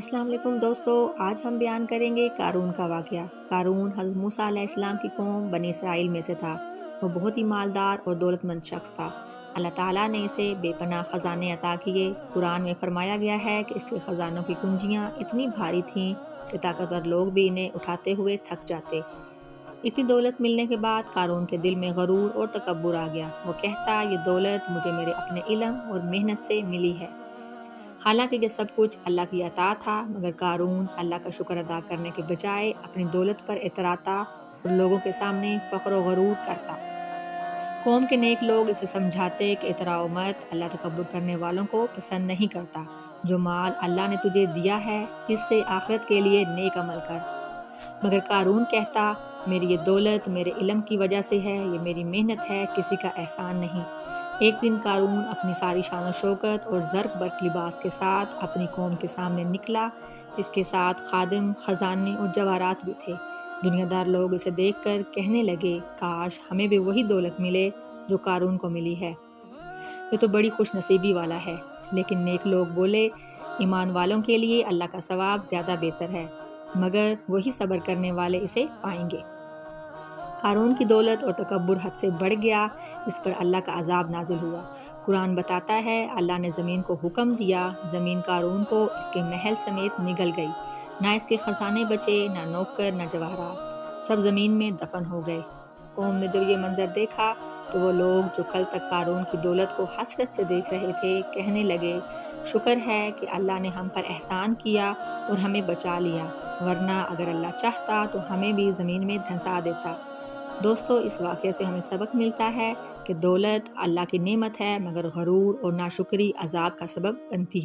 السلام علیکم دوستو، آج ہم بیان کریں گے قارون کا واقعہ۔ قارون حضرت موسیٰ علیہ السلام کی قوم بنی اسرائیل میں سے تھا۔ وہ بہت ہی مالدار اور دولت مند شخص تھا۔ اللہ تعالیٰ نے اسے بے پناہ خزانے عطا کیے۔ قرآن میں فرمایا گیا ہے کہ اس کے خزانوں کی کنجیاں اتنی بھاری تھیں کہ طاقتور لوگ بھی انہیں اٹھاتے ہوئے تھک جاتے۔ اتنی دولت ملنے کے بعد قارون کے دل میں غرور اور تکبر آ گیا۔ وہ کہتا، یہ دولت مجھے میرے اپنے علم اور محنت سے ملی ہے۔ حالانکہ یہ سب کچھ اللہ کی عطا تھا، مگر قارون اللہ کا شکر ادا کرنے کے بجائے اپنی دولت پر اتراتا اور لوگوں کے سامنے فخر و غرور کرتا۔ قوم کے نیک لوگ اسے سمجھاتے کہ اتراؤ مت، اللہ تکبر کرنے والوں کو پسند نہیں کرتا۔ جو مال اللہ نے تجھے دیا ہے، اس سے آخرت کے لیے نیک عمل کر۔ مگر قارون کہتا، میری یہ دولت میرے علم کی وجہ سے ہے، یہ میری محنت ہے، کسی کا احسان نہیں۔ ایک دن قارون اپنی ساری شان و شوکت اور زرق برق لباس کے ساتھ اپنی قوم کے سامنے نکلا۔ اس کے ساتھ خادم، خزانے اور جواہرات بھی تھے۔ دنیا دار لوگ اسے دیکھ کر کہنے لگے، کاش ہمیں بھی وہی دولت ملے جو قارون کو ملی ہے۔ یہ تو بڑی خوش نصیبی والا ہے۔ لیکن نیک لوگ بولے، ایمان والوں کے لیے اللہ کا ثواب زیادہ بہتر ہے، مگر وہی صبر کرنے والے اسے پائیں گے۔ قارون کی دولت اور تکبر حد سے بڑھ گیا، اس پر اللہ کا عذاب نازل ہوا۔ قرآن بتاتا ہے، اللہ نے زمین کو حکم دیا، زمین قارون کو اس کے محل سمیت نگل گئی۔ نہ اس کے خزانے بچے، نہ نوکر، نہ جواہرات، سب زمین میں دفن ہو گئے۔ قوم نے جب یہ منظر دیکھا تو وہ لوگ جو کل تک قارون کی دولت کو حسرت سے دیکھ رہے تھے، کہنے لگے، شکر ہے کہ اللہ نے ہم پر احسان کیا اور ہمیں بچا لیا، ورنہ اگر اللہ چاہتا تو ہمیں بھی زمین میں دھنسا دیتا۔ دوستو، اس واقعے سے ہمیں سبق ملتا ہے کہ دولت اللہ کی نعمت ہے، مگر غرور اور ناشکری عذاب کا سبب بنتی ہے۔